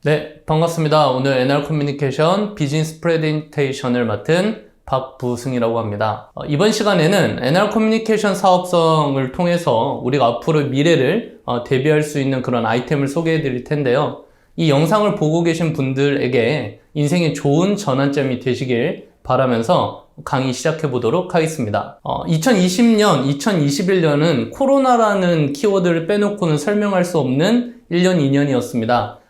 네, 반갑습니다. 오늘 NR 커뮤니케이션 비즈니스 프레젠테이션을 맡은 박부승이라고 합니다. 이번 시간에는 NR 커뮤니케이션 사업성을 통해서 우리가 앞으로 미래를 대비할 수 있는 그런 아이템을 소개해 드릴 텐데요. 이 영상을 보고 계신 분들에게 인생의 좋은 전환점이 되시길 바라면서 강의 시작해 보도록 하겠습니다. 2020년, 2021년은 코로나라는 키워드를 빼놓고는 설명할 수 없는 1년, 2년이었습니다.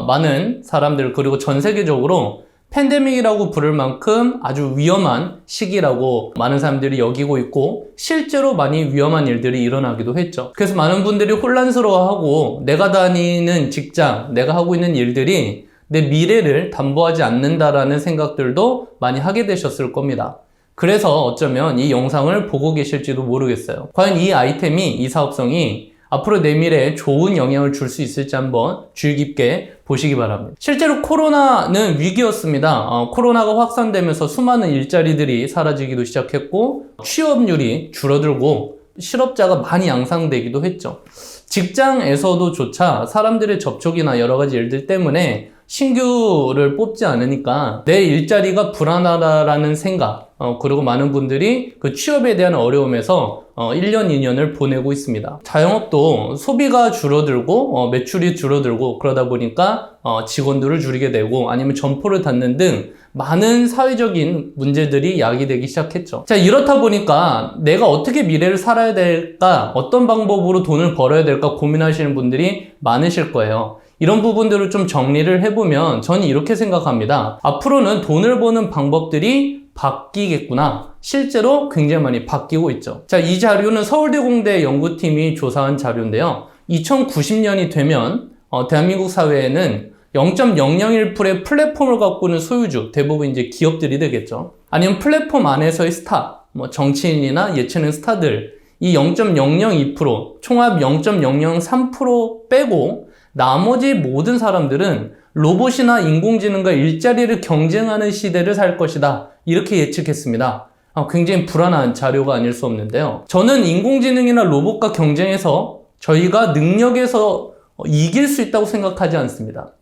많은 사람들 그리고 전 세계적으로 팬데믹이라고 부를 만큼 아주 위험한 시기라고 많은 사람들이 여기고 있고 실제로 많이 위험한 일들이 일어나기도 했죠. 그래서 많은 분들이 혼란스러워하고 내가 다니는 직장, 내가 하고 있는 일들이 내 미래를 담보하지 않는다라는 생각들도 많이 하게 되셨을 겁니다. 그래서 어쩌면 이 영상을 보고 계실지도 모르겠어요. 과연 이 아이템이, 이 사업성이 앞으로 내 미래에 좋은 영향을 줄 수 있을지 한번 주의 깊게 보시기 바랍니다. 실제로 코로나는 위기였습니다. 코로나가 확산되면서 수많은 일자리들이 사라지기도 시작했고 취업률이 줄어들고 실업자가 많이 양상되기도 했죠. 직장에서도 조차 사람들의 접촉이나 여러 가지 일들 때문에 신규를 뽑지 않으니까 내 일자리가 불안하다라는 생각, 그리고 많은 분들이 그 취업에 대한 어려움에서 1년, 2년을 보내고 있습니다. 자영업도 소비가 줄어들고 매출이 줄어들고 그러다 보니까 직원들을 줄이게 되고 아니면 점포를 닫는 등 많은 사회적인 문제들이 야기되기 시작했죠. 자, 이렇다 보니까 내가 어떻게 미래를 살아야 될까, 어떤 방법으로 돈을 벌어야 될까 고민하시는 분들이 많으실 거예요. 이런 부분들을 좀 정리를 해보면 저는 이렇게 생각합니다. 앞으로는 돈을 버는 방법들이 바뀌겠구나. 실제로 굉장히 많이 바뀌고 있죠. 자, 이 자료는 서울대 공대 연구팀이 조사한 자료인데요. 2090년이 되면 대한민국 사회에는 0.001%의 플랫폼을 갖고 있는 소유주, 대부분 이제 기업들이 되겠죠. 아니면 플랫폼 안에서의 스타, 정치인이나 예체능 스타들, 이 0.002%, 총합 0.003% 빼고 나머지 모든 사람들은 로봇이나 인공지능과 일자리를 경쟁하는 시대를 살 것이다. 이렇게 예측했습니다. 굉장히 불안한 자료가 아닐 수 없는데요. 저는 인공지능이나 로봇과 경쟁해서 저희가 능력에서 이길 수 있다고 생각하지 않습니다.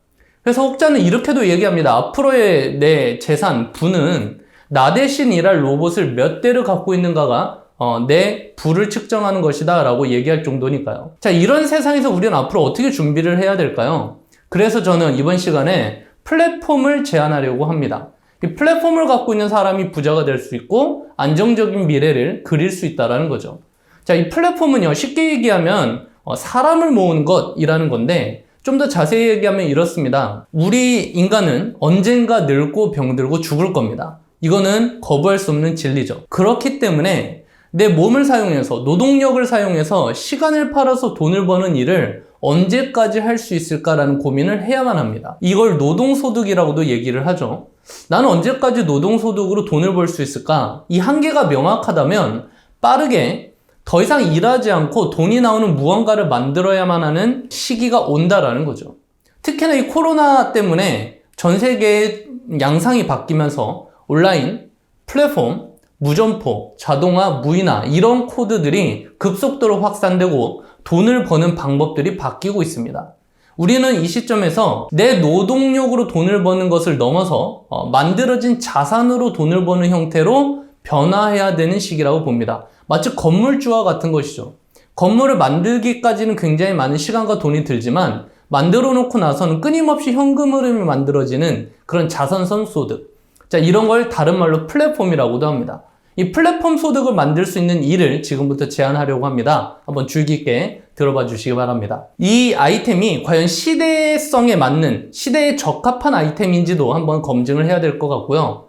그래서 혹자는 이렇게도 얘기합니다. 앞으로의 내 재산, 부는 나 대신 일할 로봇을 몇 대를 갖고 있는가가 내 부를 측정하는 것이다 라고 얘기할 정도니까요. 자, 이런 세상에서 우리는 앞으로 어떻게 준비를 해야 될까요? 그래서 저는 이번 시간에 플랫폼을 제안하려고 합니다. 이 플랫폼을 갖고 있는 사람이 부자가 될 수 있고 안정적인 미래를 그릴 수 있다는 거죠. 자, 이 플랫폼은요, 쉽게 얘기하면 사람을 모으는 것이라는 건데 좀 더 자세히 얘기하면 이렇습니다. 우리 인간은 언젠가 늙고 병들고 죽을 겁니다. 이거는 거부할 수 없는 진리죠. 그렇기 때문에 내 몸을 사용해서, 노동력을 사용해서 시간을 팔아서 돈을 버는 일을 언제까지 할 수 있을까라는 고민을 해야만 합니다. 이걸 노동소득이라고도 얘기를 하죠. 나는 언제까지 노동소득으로 돈을 벌 수 있을까? 이 한계가 명확하다면 빠르게 더 이상 일하지 않고 돈이 나오는 무언가를 만들어야만 하는 시기가 온다라는 거죠. 특히나 이 코로나 때문에 전 세계의 양상이 바뀌면서 온라인, 플랫폼, 무점포, 자동화, 무인화 이런 코드들이 급속도로 확산되고 돈을 버는 방법들이 바뀌고 있습니다. 우리는 이 시점에서 내 노동력으로 돈을 버는 것을 넘어서 만들어진 자산으로 돈을 버는 형태로 변화해야 되는 시기라고 봅니다. 마치 건물주와 같은 것이죠. 건물을 만들기까지는 굉장히 많은 시간과 돈이 들지만 만들어 놓고 나서는 끊임없이 현금 흐름이 만들어지는 그런 자산성 소득. 자, 이런 걸 다른 말로 플랫폼이라고도 합니다. 이 플랫폼 소득을 만들 수 있는 일을 지금부터 제안하려고 합니다. 한번 주의 깊게 들어봐 주시기 바랍니다. 이 아이템이 과연 시대성에 맞는, 시대에 적합한 아이템인지도 한번 검증을 해야 될 것 같고요.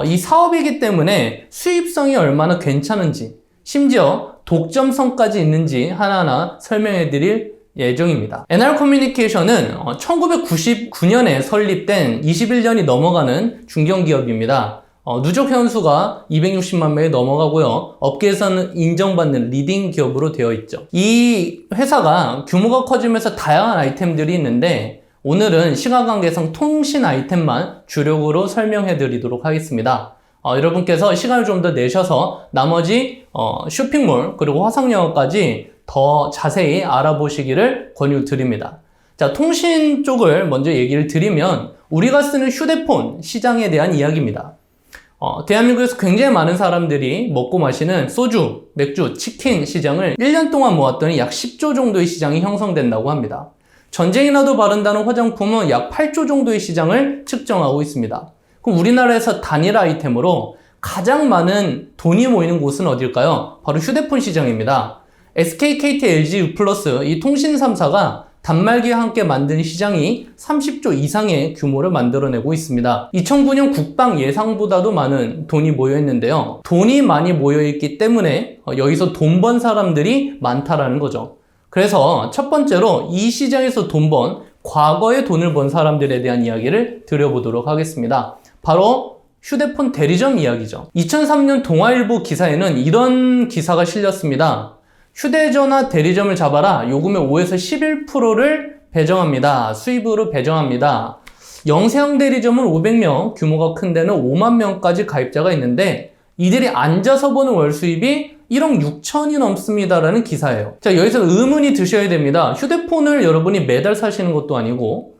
이 사업이기 때문에 수입성이 얼마나 괜찮은지, 심지어 독점성까지 있는지 하나하나 설명해 드릴 예정입니다. NR 커뮤니케이션은 1999년에 설립된 21년이 넘어가는 중견기업입니다. 누적 현수가 260만 명이 넘어가고요. 업계에서는 인정받는 리딩 기업으로 되어 있죠. 이 회사가 규모가 커지면서 다양한 아이템들이 있는데 오늘은 시간 관계상 통신 아이템만 주력으로 설명해 드리도록 하겠습니다. 여러분께서 시간을 좀 더 내셔서 나머지 쇼핑몰 그리고 화상영어까지 더 자세히 알아보시기를 권유드립니다. 자, 통신 쪽을 먼저 얘기를 드리면 우리가 쓰는 휴대폰 시장에 대한 이야기입니다. 대한민국에서 굉장히 많은 사람들이 먹고 마시는 소주, 맥주, 치킨 시장을 1년 동안 모았더니 약 10조 정도의 시장이 형성된다고 합니다. 전쟁이 나도 바른다는 화장품은 약 8조 정도의 시장을 측정하고 있습니다. 그럼 우리나라에서 단일 아이템으로 가장 많은 돈이 모이는 곳은 어딜까요? 바로 휴대폰 시장입니다. SK, KT, LG, U+, 이 통신 3사가 단말기와 함께 만든 시장이 30조 이상의 규모를 만들어내고 있습니다. 2009년 국방 예상보다도 많은 돈이 모여있는데요. 돈이 많이 모여있기 때문에 여기서 돈 번 사람들이 많다라는 거죠. 그래서 첫 번째로 이 시장에서 돈 번, 과거에 돈을 번 사람들에 대한 이야기를 드려보도록 하겠습니다. 바로 휴대폰 대리점 이야기죠. 2003년 동아일보 기사에는 이런 기사가 실렸습니다. 휴대전화 대리점을 잡아라. 요금의 5에서 11%를 배정합니다. 수입으로 배정합니다. 영세형 대리점은 500명, 규모가 큰 데는 5만 명까지 가입자가 있는데 이들이 앉아서 버는 월 수입이 1억 6천이 넘습니다라는 기사예요. 자, 여기서 의문이 드셔야 됩니다. 휴대폰을 여러분이 매달 사시는 것도 아니고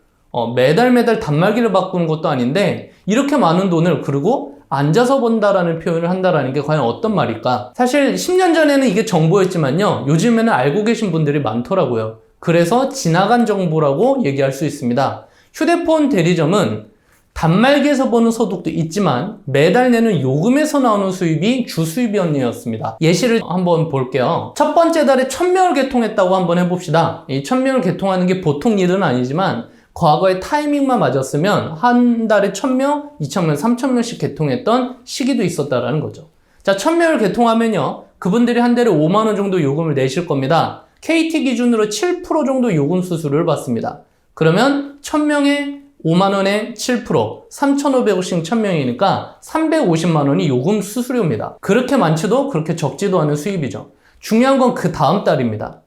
매달 단말기를 바꾸는 것도 아닌데 이렇게 많은 돈을 그리고 앉아서 번다라는 표현을 한다라는 게 과연 어떤 말일까? 사실 10년 전에는 이게 정보였지만요. 요즘에는 알고 계신 분들이 많더라고요. 그래서 지나간 정보라고 얘기할 수 있습니다. 휴대폰 대리점은 단말기에서 버는 소득도 있지만 매달 내는 요금에서 나오는 수입이 주 수입이었습니다. 예시를 한번 볼게요. 첫 번째 달에 1000명을 개통했다고 한번 해봅시다. 이 1000명을 개통하는 게 보통 일은 아니지만 과거에 타이밍만 맞았으면 한 달에 1000명, 2000명, 3000명씩 개통했던 시기도 있었다라는 거죠. 자, 1000명을 개통하면요. 그분들이 한 달에 5만 원 정도 요금을 내실 겁니다. KT 기준으로 7% 정도 요금 수수료를 받습니다. 그러면 1000명에 5만 원에 7%, 3,500원씩 1000명이니까 350만 원이 요금 수수료입니다. 그렇게 많지도 그렇게 적지도 않은 수입이죠. 중요한 건 그 다음 달입니다.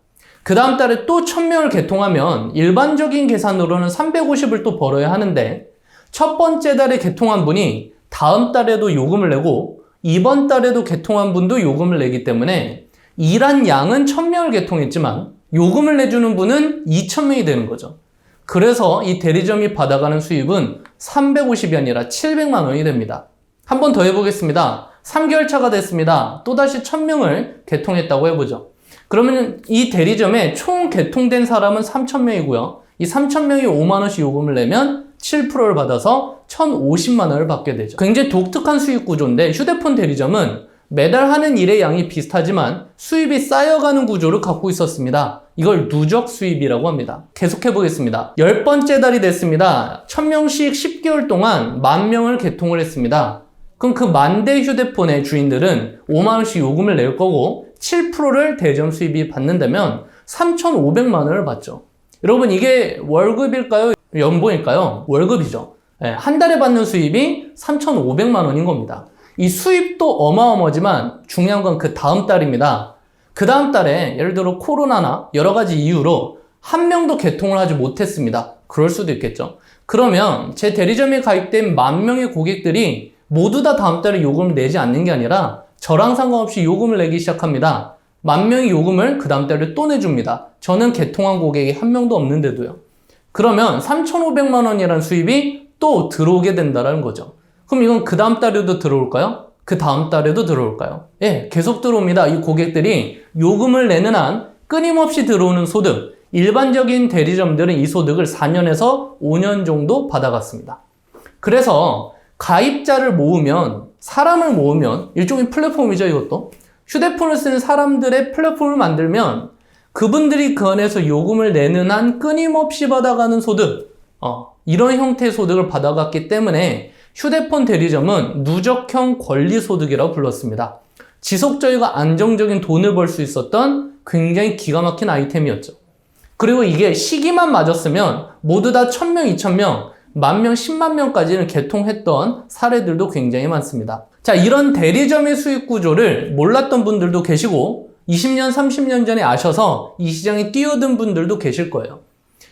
그 다음 달에 또 1000명을 개통하면 일반적인 계산으로는 350을 또 벌어야 하는데 첫 번째 달에 개통한 분이 다음 달에도 요금을 내고 이번 달에도 개통한 분도 요금을 내기 때문에 일한 양은 1000명을 개통했지만 요금을 내주는 분은 2000명이 되는 거죠. 그래서 이 대리점이 받아가는 수입은 350이 아니라 700만 원이 됩니다. 한 번 더 해보겠습니다. 3개월 차가 됐습니다. 또다시 1000명을 개통했다고 해보죠. 그러면 이 대리점에 총 개통된 사람은 3000명이고요. 이 3000명이 5만원씩 요금을 내면 7%를 받아서 1050만 원을 받게 되죠. 굉장히 독특한 수익 구조인데 휴대폰 대리점은 매달 하는 일의 양이 비슷하지만 수입이 쌓여가는 구조를 갖고 있었습니다. 이걸 누적 수입이라고 합니다. 계속해 보겠습니다. 10번째 달이 됐습니다. 1000명씩 10개월 동안 10,000명을 개통을 했습니다. 그럼 그 10,000대 휴대폰의 주인들은 5만원씩 요금을 낼 거고 7%를 대리점 수입이 받는다면 3,500만 원을 받죠. 여러분 이게 월급일까요? 연봉일까요? 월급이죠. 한 달에 받는 수입이 3,500만 원인 겁니다. 이 수입도 어마어마하지만 중요한 건 그 다음 달입니다. 그 다음 달에 예를 들어 코로나나 여러 가지 이유로 한 명도 개통을 하지 못했습니다. 그럴 수도 있겠죠. 그러면 제 대리점에 가입된 10,000명의 고객들이 모두 다 다음 달에 요금을 내지 않는 게 아니라 저랑 상관없이 요금을 내기 시작합니다. 10,000명이 요금을 그 다음 달에 또 내줍니다. 저는 개통한 고객이 한 명도 없는데도요. 그러면 3,500만 원이라는 수입이 또 들어오게 된다는 거죠. 그럼 이건 그 다음 달에도 들어올까요? 그 다음 달에도 들어올까요? 예, 계속 들어옵니다. 이 고객들이 요금을 내는 한 끊임없이 들어오는 소득, 일반적인 대리점들은 이 소득을 4년에서 5년 정도 받아갔습니다. 그래서 가입자를 모으면, 사람을 모으면 일종의 플랫폼이죠, 이것도. 휴대폰을 쓰는 사람들의 플랫폼을 만들면 그분들이 그 안에서 요금을 내는 한 끊임없이 받아가는 소득, 이런 형태의 소득을 받아갔기 때문에 휴대폰 대리점은 누적형 권리소득이라고 불렀습니다. 지속적이고 안정적인 돈을 벌 수 있었던 굉장히 기가 막힌 아이템이었죠. 그리고 이게 시기만 맞았으면 모두 다 1000명, 2000명, 10,000명, 10만 명까지는 개통했던 사례들도 굉장히 많습니다. 자, 이런 대리점의 수익 구조를 몰랐던 분들도 계시고 20년, 30년 전에 아셔서 이 시장에 뛰어든 분들도 계실 거예요.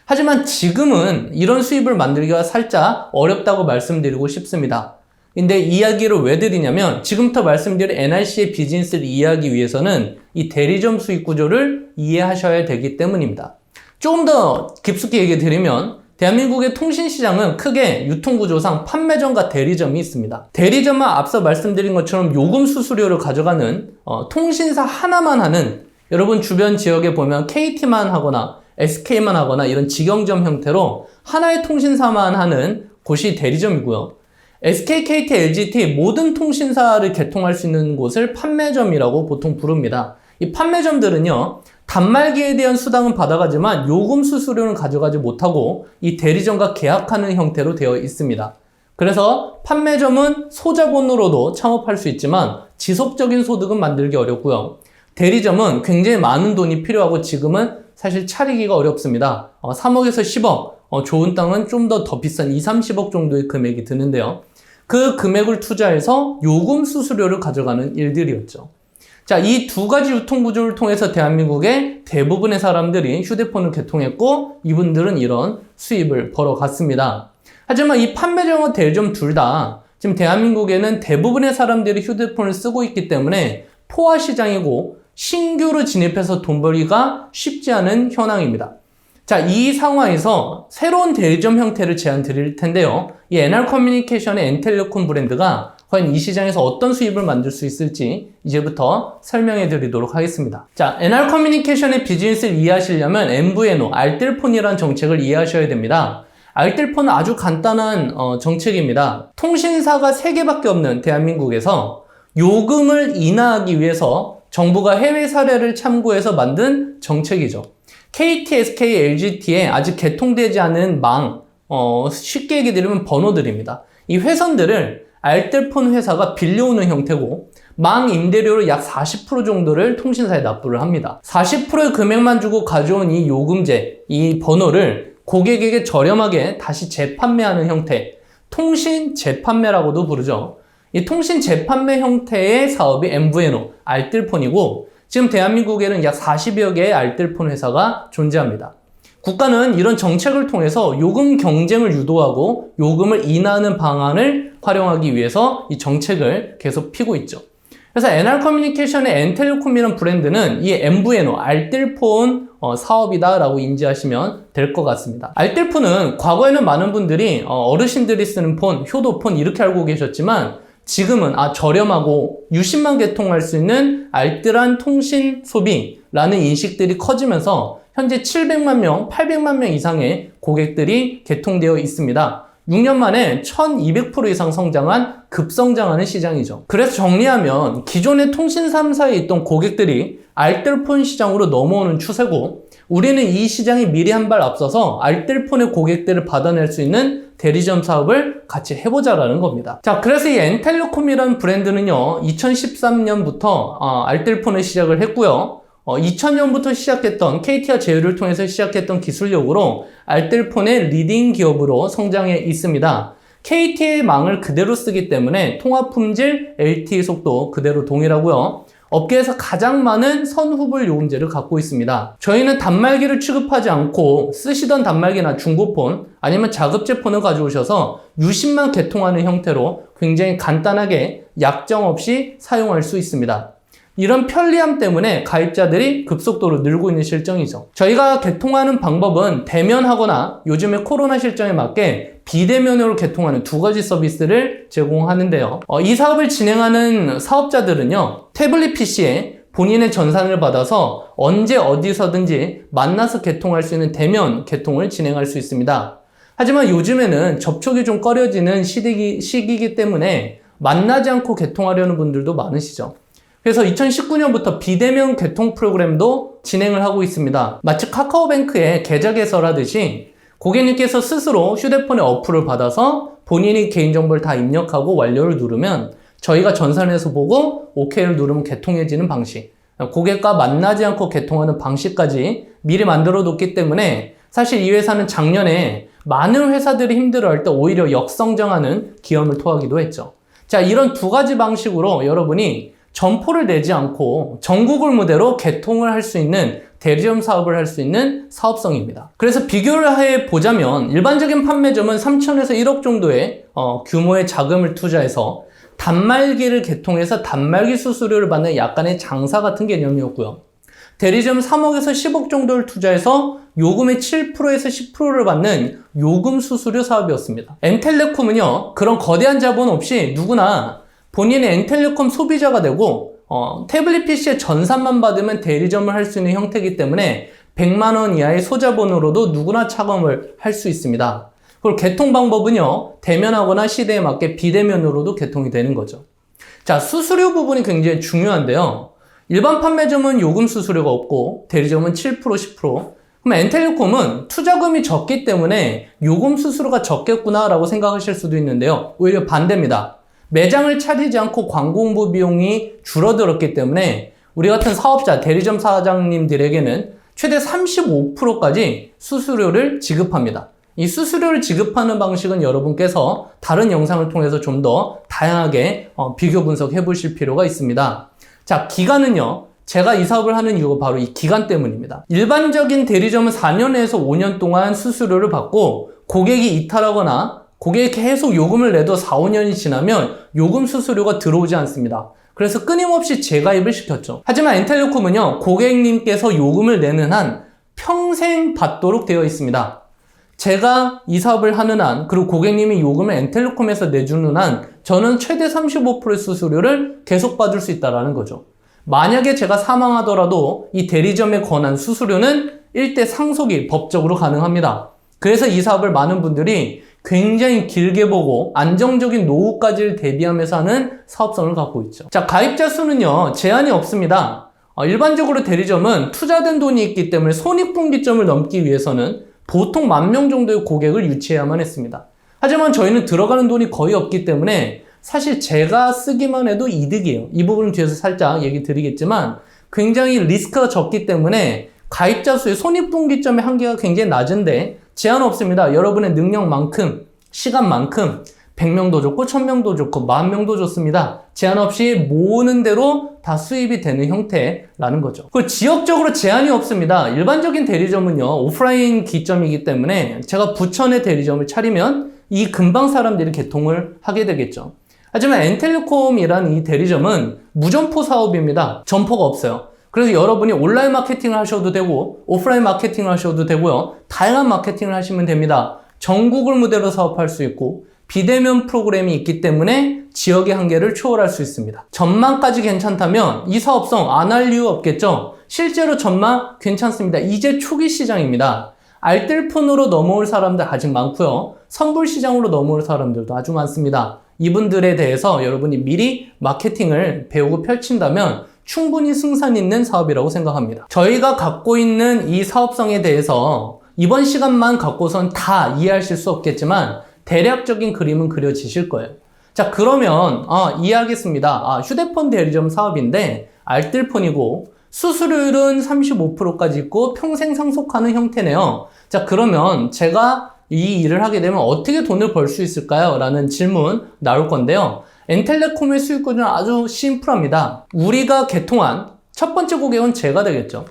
하지만 지금은 이런 수입을 만들기가 살짝 어렵다고 말씀드리고 싶습니다. 근데 이 이야기를 왜 드리냐면 지금부터 말씀드릴 NRC의 비즈니스를 이해하기 위해서는 이 대리점 수익 구조를 이해하셔야 되기 때문입니다. 조금 더 깊숙이 얘기 드리면 대한민국의 통신시장은 크게 유통구조상 판매점과 대리점이 있습니다. 대리점은 앞서 말씀드린 것처럼 요금 수수료를 가져가는 통신사 하나만 하는, 여러분 주변 지역에 보면 KT만 하거나 SK만 하거나 이런 직영점 형태로 하나의 통신사만 하는 곳이 대리점이고요. SK, KT, LGT 모든 통신사를 개통할 수 있는 곳을 판매점이라고 보통 부릅니다. 이 판매점들은요, 단말기에 대한 수당은 받아가지만 요금 수수료는 가져가지 못하고 이 대리점과 계약하는 형태로 되어 있습니다. 그래서 판매점은 소자본으로도 창업할 수 있지만 지속적인 소득은 만들기 어렵고요. 대리점은 굉장히 많은 돈이 필요하고 지금은 사실 차리기가 어렵습니다. 3억에서 10억, 좋은 땅은 좀 더 비싼 2, 30억 정도의 금액이 드는데요. 그 금액을 투자해서 요금 수수료를 가져가는 일들이었죠. 자, 이 두 가지 유통구조를 통해서 대한민국의 대부분의 사람들이 휴대폰을 개통했고 이분들은 이런 수입을 벌어갔습니다. 하지만 이 판매점과 대리점 둘 다 지금 대한민국에는 대부분의 사람들이 휴대폰을 쓰고 있기 때문에 포화 시장이고 신규로 진입해서 돈 벌기가 쉽지 않은 현황입니다. 자, 이 상황에서 새로운 대리점 형태를 제안 드릴 텐데요. 이 NR커뮤니케이션의 N텔레콤 브랜드가 과연 이 시장에서 어떤 수입을 만들 수 있을지 이제부터 설명해 드리도록 하겠습니다. 자, NR커뮤니케이션의 비즈니스를 이해하시려면 MVNO, 알뜰폰이라는 정책을 이해하셔야 됩니다. 알뜰폰은 아주 간단한 정책입니다. 통신사가 3개밖에 없는 대한민국에서 요금을 인하하기 위해서 정부가 해외 사례를 참고해서 만든 정책이죠. KT, SK, LGT에 아직 개통되지 않은 망, 쉽게 얘기 드리면 번호들입니다. 이 회선들을 알뜰폰 회사가 빌려오는 형태고 망 임대료를 약 40% 정도를 통신사에 납부를 합니다. 40%의 금액만 주고 가져온 이 요금제, 이 번호를 고객에게 저렴하게 다시 재판매하는 형태, 통신 재판매라고도 부르죠. 이 통신 재판매 형태의 사업이 MVNO, 알뜰폰이고 지금 대한민국에는 약 40여 개의 알뜰폰 회사가 존재합니다. 국가는 이런 정책을 통해서 요금 경쟁을 유도하고 요금을 인하하는 방안을 활용하기 위해서 이 정책을 계속 피고 있죠. 그래서 NR커뮤니케이션의 N텔레콤이라는 브랜드는 이 MVNO, 알뜰폰 사업이다라고 인지하시면 될 것 같습니다. 알뜰폰은 과거에는 많은 분들이 어르신들이 쓰는 폰, 효도폰 이렇게 알고 계셨지만 지금은 저렴하고 유심만 개통할 수 있는 알뜰한 통신 소비라는 인식들이 커지면서 현재 700만 명, 800만 명 이상의 고객들이 개통되어 있습니다. 6년 만에 1200% 이상 성장한 급성장하는 시장이죠. 그래서 정리하면 기존의 통신 3사에 있던 고객들이 알뜰폰 시장으로 넘어오는 추세고 우리는 이 시장이 미리 한 발 앞서서 알뜰폰의 고객들을 받아낼 수 있는 대리점 사업을 같이 해보자라는 겁니다. 자, 그래서 이 N텔레콤이라는 브랜드는요, 2013년부터 알뜰폰을 시작을 했고요. 2000년부터 시작했던 KT와 제휴를 통해서 시작했던 기술력으로 알뜰폰의 리딩 기업으로 성장해 있습니다. KT의 망을 그대로 쓰기 때문에 통화 품질, LTE 속도 그대로 동일하고요. 업계에서 가장 많은 선후불 요금제를 갖고 있습니다. 저희는 단말기를 취급하지 않고 쓰시던 단말기나 중고폰 아니면 자급제 폰을 가져오셔서 유심만 개통하는 형태로 굉장히 간단하게 약정 없이 사용할 수 있습니다. 이런 편리함 때문에 가입자들이 급속도로 늘고 있는 실정이죠. 저희가 개통하는 방법은 대면하거나 요즘에 코로나 실정에 맞게 비대면으로 개통하는 두 가지 서비스를 제공하는데요. 이 사업을 진행하는 사업자들은요, 태블릿 PC에 본인의 전산을 받아서 언제 어디서든지 만나서 개통할 수 있는 대면 개통을 진행할 수 있습니다. 하지만 요즘에는 접촉이 좀 꺼려지는 시기이기 때문에 만나지 않고 개통하려는 분들도 많으시죠. 그래서 2019년부터 비대면 개통 프로그램도 진행을 하고 있습니다. 마치 카카오뱅크의 계좌 개설하듯이 고객님께서 스스로 휴대폰에 어플을 받아서 본인이 개인정보를 다 입력하고 완료를 누르면 저희가 전산에서 보고 OK를 누르면 개통해지는 방식, 고객과 만나지 않고 개통하는 방식까지 미리 만들어 뒀기 때문에 사실 이 회사는 작년에 많은 회사들이 힘들어할 때 오히려 역성장하는 기염을 토하기도 했죠. 자, 이런 두 가지 방식으로 여러분이 점포를 내지 않고 전국을 무대로 개통을 할 수 있는 대리점 사업을 할 수 있는 사업성입니다. 그래서 비교를 해 보자면 일반적인 판매점은 3천에서 1억 정도의 규모의 자금을 투자해서 단말기를 개통해서 단말기 수수료를 받는 약간의 장사 같은 개념이었고요. 대리점 3억에서 10억 정도를 투자해서 요금의 7%에서 10%를 받는 요금 수수료 사업이었습니다. N텔레콤은요, 그런 거대한 자본 없이 누구나 본인의 N텔레콤 소비자가 되고 태블릿 PC의 전산만 받으면 대리점을 할 수 있는 형태이기 때문에 100만 원 이하의 소자본으로도 누구나 차감을 할 수 있습니다. 그리고 개통 방법은요, 대면하거나 시대에 맞게 비대면으로도 개통이 되는 거죠. 자, 수수료 부분이 굉장히 중요한데요. 일반 판매점은 요금 수수료가 없고 대리점은 7%, 10%. 그럼 N텔레콤은 투자금이 적기 때문에 요금 수수료가 적겠구나라고 생각하실 수도 있는데요. 오히려 반대입니다. 매장을 차리지 않고 광고 홍보 비용이 줄어들었기 때문에 우리 같은 사업자, 대리점 사장님들에게는 최대 35%까지 수수료를 지급합니다. 이 수수료를 지급하는 방식은 여러분께서 다른 영상을 통해서 좀 더 다양하게 비교 분석해 보실 필요가 있습니다. 자, 기간은요. 제가 이 사업을 하는 이유가 바로 이 기간 때문입니다. 일반적인 대리점은 4년에서 5년 동안 수수료를 받고 고객이 이탈하거나 고객이 계속 요금을 내도 4, 5년이 지나면 요금 수수료가 들어오지 않습니다. 그래서 끊임없이 재가입을 시켰죠. 하지만 N텔레콤은요, 고객님께서 요금을 내는 한 평생 받도록 되어 있습니다. 제가 이 사업을 하는 한, 그리고 고객님이 요금을 N텔레콤에서 내주는 한, 저는 최대 35%의 수수료를 계속 받을 수 있다는 거죠. 만약에 제가 사망하더라도 이 대리점에 관한 수수료는 1대 상속이 법적으로 가능합니다. 그래서 이 사업을 많은 분들이 굉장히 길게 보고 안정적인 노후까지를 대비하면서 하는 사업성을 갖고 있죠. 자, 가입자 수는요, 제한이 없습니다. 일반적으로 대리점은 투자된 돈이 있기 때문에 손익분기점을 넘기 위해서는 보통 10,000명 정도의 고객을 유치해야만 했습니다. 하지만 저희는 들어가는 돈이 거의 없기 때문에 사실 제가 쓰기만 해도 이득이에요. 이 부분은 뒤에서 살짝 얘기 드리겠지만 굉장히 리스크가 적기 때문에 가입자 수의 손익분기점의 한계가 굉장히 낮은데 제한 없습니다. 여러분의 능력만큼, 시간만큼 100명도 좋고 1000명도 좋고 10,000명도 좋습니다. 제한 없이 모으는 대로 다 수입이 되는 형태라는 거죠. 그리고 지역적으로 제한이 없습니다. 일반적인 대리점은요, 오프라인 기점이기 때문에 제가 부천에 대리점을 차리면 이 근방 사람들이 개통을 하게 되겠죠. 하지만 N텔레콤이라는 이 대리점은 무점포 사업입니다. 점포가 없어요. 그래서 여러분이 온라인 마케팅을 하셔도 되고 오프라인 마케팅을 하셔도 되고요. 다양한 마케팅을 하시면 됩니다. 전국을 무대로 사업할 수 있고 비대면 프로그램이 있기 때문에 지역의 한계를 초월할 수 있습니다. 전망까지 괜찮다면 이 사업성 안 할 이유 없겠죠? 실제로 전망 괜찮습니다. 이제 초기 시장입니다. 알뜰폰으로 넘어올 사람들 아직 많고요. 선불 시장으로 넘어올 사람들도 아주 많습니다. 이분들에 대해서 여러분이 미리 마케팅을 배우고 펼친다면 충분히 승산 있는 사업이라고 생각합니다. 저희가 갖고 있는 이 사업성에 대해서 이번 시간만 갖고선 다 이해하실 수 없겠지만 대략적인 그림은 그려지실 거예요. 자, 그러면 이해하겠습니다. 휴대폰 대리점 사업인데 알뜰폰이고 수수료율은 35%까지 있고 평생 상속하는 형태네요. 자, 그러면 제가 이 일을 하게 되면 어떻게 돈을 벌 수 있을까요? 라는 질문 나올 건데요. N텔레콤의 수익 구조는 아주 심플합니다. 우리가 개통한 첫 번째 고객은 제가 되겠죠.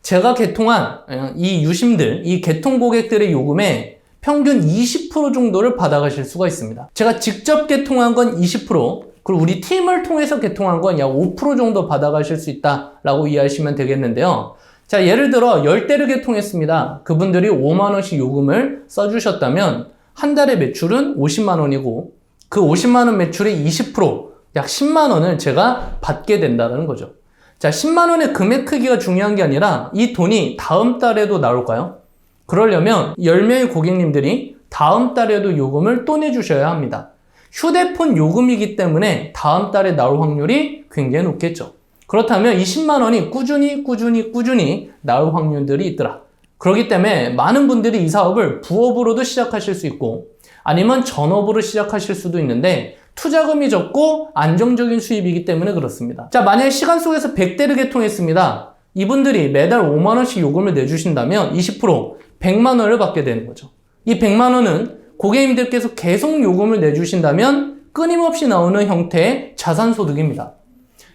제가 개통한 이 유심들, 이 개통 고객들의 요금에 평균 20% 정도를 받아가실 수가 있습니다. 제가 직접 개통한 건 20%, 그리고 우리 팀을 통해서 개통한 건 약 5% 정도 받아가실 수 있다라고 이해하시면 되겠는데요. 자, 예를 들어 10대를 개통했습니다. 그분들이 5만 원씩 요금을 써주셨다면 한 달의 매출은 50만 원이고 그 50만 원 매출의 20%, 약 10만 원을 제가 받게 된다는 거죠. 자, 10만 원의 금액 크기가 중요한 게 아니라 이 돈이 다음 달에도 나올까요? 그러려면 10명의 고객님들이 다음 달에도 요금을 또 내주셔야 합니다. 휴대폰 요금이기 때문에 다음 달에 나올 확률이 굉장히 높겠죠. 그렇다면 이 10만 원이 꾸준히 나올 확률들이 있더라. 그렇기 때문에 많은 분들이 이 사업을 부업으로도 시작하실 수 있고 아니면 전업으로 시작하실 수도 있는데 투자금이 적고 안정적인 수입이기 때문에 그렇습니다. 자, 만약에 시간 속에서 100대를 개통했습니다. 이분들이 매달 5만 원씩 요금을 내주신다면 20% 100만 원을 받게 되는 거죠. 이 100만 원은 고객님들께서 계속 요금을 내주신다면 끊임없이 나오는 형태의 자산소득입니다.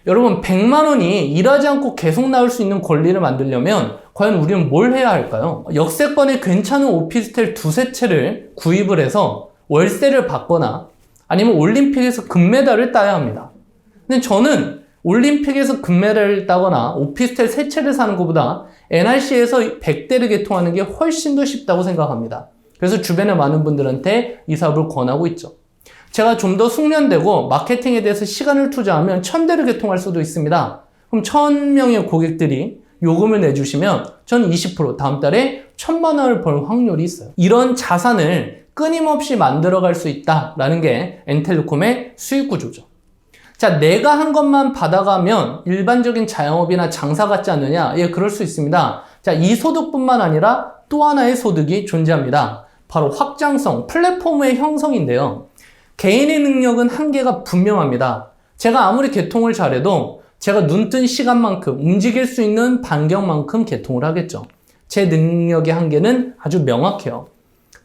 여러분, 100만 원이 일하지 않고 계속 나올 수 있는 권리를 만들려면 과연 우리는 뭘 해야 할까요? 역세권에 괜찮은 오피스텔 두세 채를 구입을 해서 월세를 받거나 아니면 올림픽에서 금메달을 따야 합니다. 근데 저는 올림픽에서 금메달을 따거나 오피스텔 3채를 사는 것보다 NRC에서 100대를 개통하는 게 훨씬 더 쉽다고 생각합니다. 그래서 주변의 많은 분들한테 이 사업을 권하고 있죠. 제가 좀 더 숙련되고 마케팅에 대해서 시간을 투자하면 1000대를 개통할 수도 있습니다. 그럼 1000명의 고객들이 요금을 내주시면 전 20% 다음 달에 1000만 원을 벌 확률이 있어요. 이런 자산을 끊임없이 만들어갈 수 있다라는 게 N텔레콤의 수익 구조죠. 자, 내가 한 것만 받아가면 일반적인 자영업이나 장사 같지 않느냐? 예, 그럴 수 있습니다. 자, 이 소득뿐만 아니라 또 하나의 소득이 존재합니다. 바로 확장성, 플랫폼의 형성인데요. 개인의 능력은 한계가 분명합니다. 제가 아무리 개통을 잘해도 제가 눈뜬 시간만큼 움직일 수 있는 반경만큼 개통을 하겠죠. 제 능력의 한계는 아주 명확해요.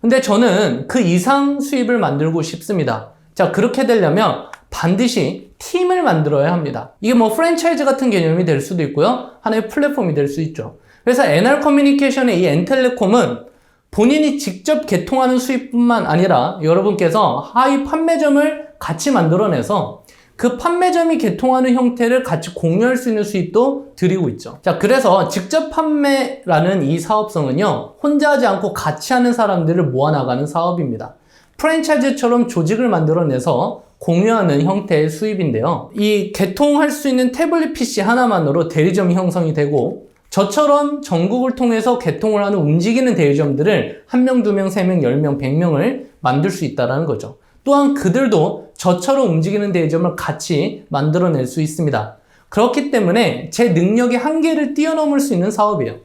근데 저는 그 이상 수입을 만들고 싶습니다. 자, 그렇게 되려면 반드시 팀을 만들어야 합니다. 이게 뭐 프랜차이즈 같은 개념이 될 수도 있고요. 하나의 플랫폼이 될 수 있죠. 그래서 NR커뮤니케이션의 이 N텔레콤은 본인이 직접 개통하는 수입뿐만 아니라 여러분께서 하위 판매점을 같이 만들어내서 그 판매점이 개통하는 형태를 같이 공유할 수 있는 수입도 드리고 있죠. 자, 그래서 직접 판매라는 이 사업성은요, 혼자 하지 않고 같이 하는 사람들을 모아나가는 사업입니다. 프랜차이즈처럼 조직을 만들어내서 공유하는 형태의 수입인데요. 이 개통할 수 있는 태블릿 PC 하나만으로 대리점이 형성이 되고, 저처럼 전국을 통해서 개통을 하는 움직이는 대리점들을 1명, 2명, 3명, 10명, 100명을 만들 수 있다는 거죠. 또한 그들도 저처럼 움직이는 대리점을 같이 만들어낼 수 있습니다. 그렇기 때문에 제 능력의 한계를 뛰어넘을 수 있는 사업이에요.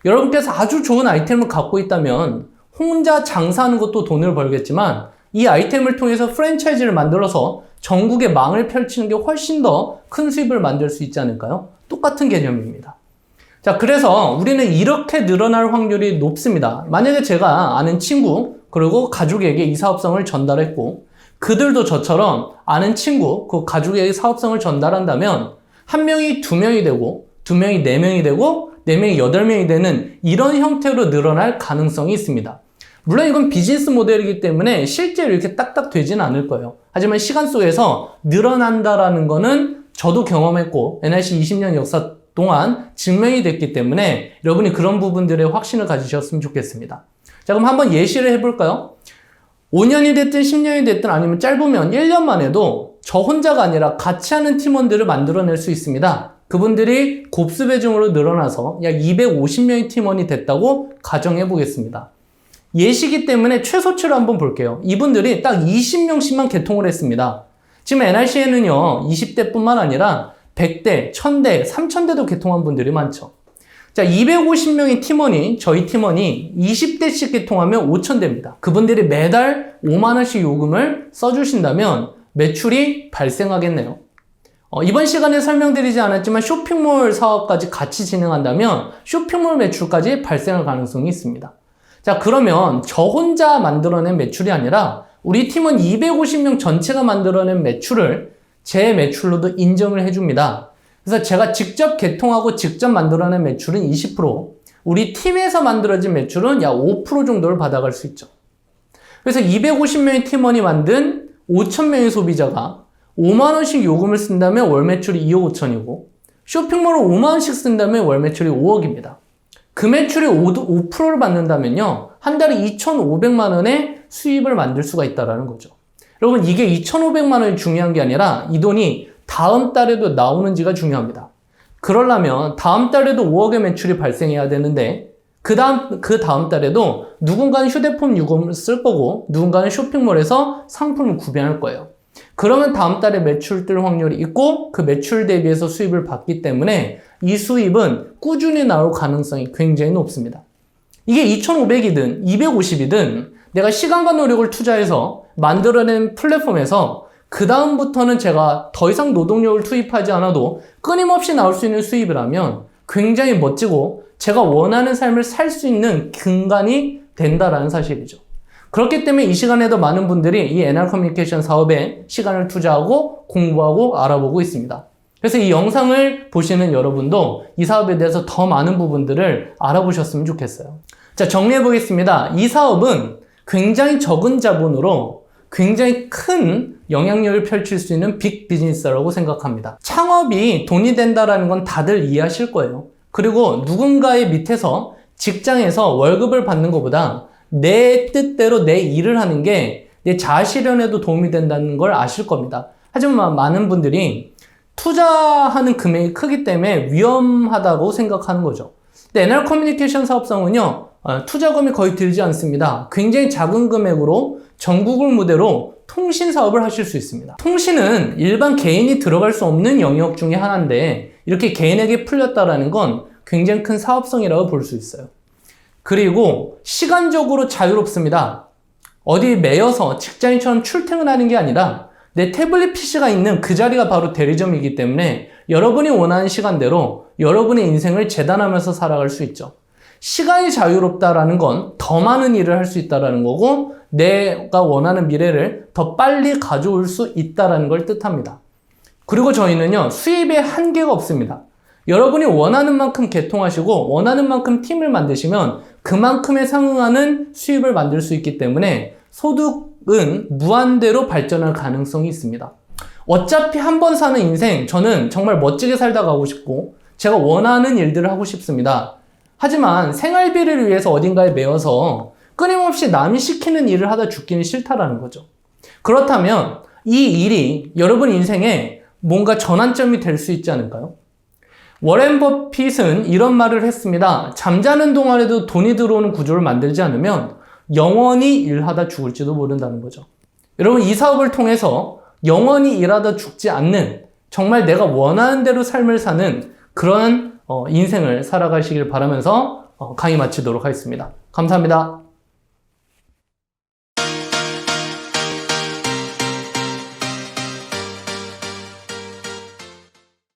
여러분께서 아주 좋은 아이템을 갖고 있다면 혼자 장사하는 것도 돈을 벌겠지만 이 아이템을 통해서 프랜차이즈를 만들어서 전국에 망을 펼치는 게 훨씬 더 큰 수입을 만들 수 있지 않을까요? 똑같은 개념입니다. 자, 그래서 우리는 이렇게 늘어날 확률이 높습니다. 만약에 제가 아는 친구 그리고 가족에게 이 사업성을 전달했고 그들도 저처럼 아는 친구 그 가족에게 사업성을 전달한다면 한 명이 2명이 되고 2명이 4명이 되고 4명이 8명이 되는 이런 형태로 늘어날 가능성이 있습니다. 물론 이건 비즈니스 모델이기 때문에 실제로 이렇게 딱딱 되지는 않을 거예요. 하지만 시간 속에서 늘어난다라는 거는 저도 경험했고 NRC 20년 역사 동안 증명이 됐기 때문에 여러분이 그런 부분들에 확신을 가지셨으면 좋겠습니다. 자, 그럼 한번 예시를 해볼까요? 5년이 됐든 10년이 됐든 아니면 짧으면 1년만 해도 저 혼자가 아니라 같이 하는 팀원들을 만들어낼 수 있습니다. 그분들이 곱수 배중으로 늘어나서 약 250명의 팀원이 됐다고 가정해 보겠습니다. 예시기 때문에 최소치로 한번 볼게요. 이분들이 딱 20명씩만 개통을 했습니다. 지금 NRC에는요, 20대뿐만 아니라 100대, 1000대, 3000대도 개통한 분들이 많죠. 자, 250명의 팀원이, 저희 팀원이 20대씩 개통하면 5000대입니다. 그분들이 매달 5만원씩 요금을 써주신다면 매출이 발생하겠네요. 이번 시간에 설명드리지 않았지만 쇼핑몰 사업까지 같이 진행한다면 쇼핑몰 매출까지 발생할 가능성이 있습니다. 자, 그러면 저 혼자 만들어낸 매출이 아니라 우리 팀원 250명 전체가 만들어낸 매출을 제 매출로도 인정을 해줍니다. 그래서 제가 직접 개통하고 직접 만들어낸 매출은 20%, 우리 팀에서 만들어진 매출은 약 5% 정도를 받아갈 수 있죠. 그래서 250명의 팀원이 만든 5000명의 소비자가 5만원씩 요금을 쓴다면 월 매출이 2억 5천이고 쇼핑몰을 5만원씩 쓴다면 월 매출이 5억입니다. 그 매출의 5%를 받는다면요, 한 달에 2,500만원의 수입을 만들 수가 있다는 거죠. 여러분, 이게 2,500만원이 중요한 게 아니라 이 돈이 다음 달에도 나오는지가 중요합니다. 그러려면 다음 달에도 5억의 매출이 발생해야 되는데 그 다음 달에도 누군가는 휴대폰 요금을 쓸 거고 누군가는 쇼핑몰에서 상품을 구매할 거예요. 그러면 다음 달에 매출 뜰 확률이 있고 그 매출 대비해서 수입을 받기 때문에 이 수입은 꾸준히 나올 가능성이 굉장히 높습니다. 이게 2,500이든 250이든 내가 시간과 노력을 투자해서 만들어낸 플랫폼에서 그 다음부터는 제가 더 이상 노동력을 투입하지 않아도 끊임없이 나올 수 있는 수입이라면 굉장히 멋지고 제가 원하는 삶을 살 수 있는 근간이 된다라는 사실이죠. 그렇기 때문에 이 시간에도 많은 분들이 이 NR커뮤니케이션 사업에 시간을 투자하고 공부하고 알아보고 있습니다. 그래서 이 영상을 보시는 여러분도 이 사업에 대해서 더 많은 부분들을 알아보셨으면 좋겠어요. 자, 정리해 보겠습니다. 이 사업은 굉장히 적은 자본으로 굉장히 큰 영향력을 펼칠 수 있는 빅 비즈니스라고 생각합니다. 창업이 돈이 된다는 건 다들 이해하실 거예요. 그리고 누군가의 밑에서 직장에서 월급을 받는 것보다 내 뜻대로 내 일을 하는 게 내 자아 실현에도 도움이 된다는 걸 아실 겁니다. 하지만 많은 분들이 투자하는 금액이 크기 때문에 위험하다고 생각하는 거죠. 근데 NR 커뮤니케이션 사업성은요, 투자금이 거의 들지 않습니다. 굉장히 작은 금액으로 전국을 무대로 통신 사업을 하실 수 있습니다. 통신은 일반 개인이 들어갈 수 없는 영역 중에 하나인데 이렇게 개인에게 풀렸다라는 건 굉장히 큰 사업성이라고 볼 수 있어요. 그리고 시간적으로 자유롭습니다. 어디 매여서 직장인처럼 출퇴근하는 게 아니라 내 태블릿 PC가 있는 그 자리가 바로 대리점이기 때문에 여러분이 원하는 시간대로 여러분의 인생을 재단하면서 살아갈 수 있죠. 시간이 자유롭다라는 건 더 많은 일을 할 수 있다라는 거고 내가 원하는 미래를 더 빨리 가져올 수 있다라는 걸 뜻합니다. 그리고 저희는요, 수입에 한계가 없습니다. 여러분이 원하는 만큼 개통하시고 원하는 만큼 팀을 만드시면 그만큼에 상응하는 수입을 만들 수 있기 때문에 소득은 무한대로 발전할 가능성이 있습니다. 어차피 한 번 사는 인생, 저는 정말 멋지게 살다 가고 싶고 제가 원하는 일들을 하고 싶습니다. 하지만 생활비를 위해서 어딘가에 매여서 끊임없이 남이 시키는 일을 하다 죽기는 싫다라는 거죠. 그렇다면 이 일이 여러분 인생에 뭔가 전환점이 될 수 있지 않을까요? 워렌 버핏은 이런 말을 했습니다. 잠자는 동안에도 돈이 들어오는 구조를 만들지 않으면 영원히 일하다 죽을지도 모른다는 거죠. 여러분, 이 사업을 통해서 영원히 일하다 죽지 않는, 정말 내가 원하는 대로 삶을 사는 그런 인생을 살아가시길 바라면서 강의 마치도록 하겠습니다. 감사합니다.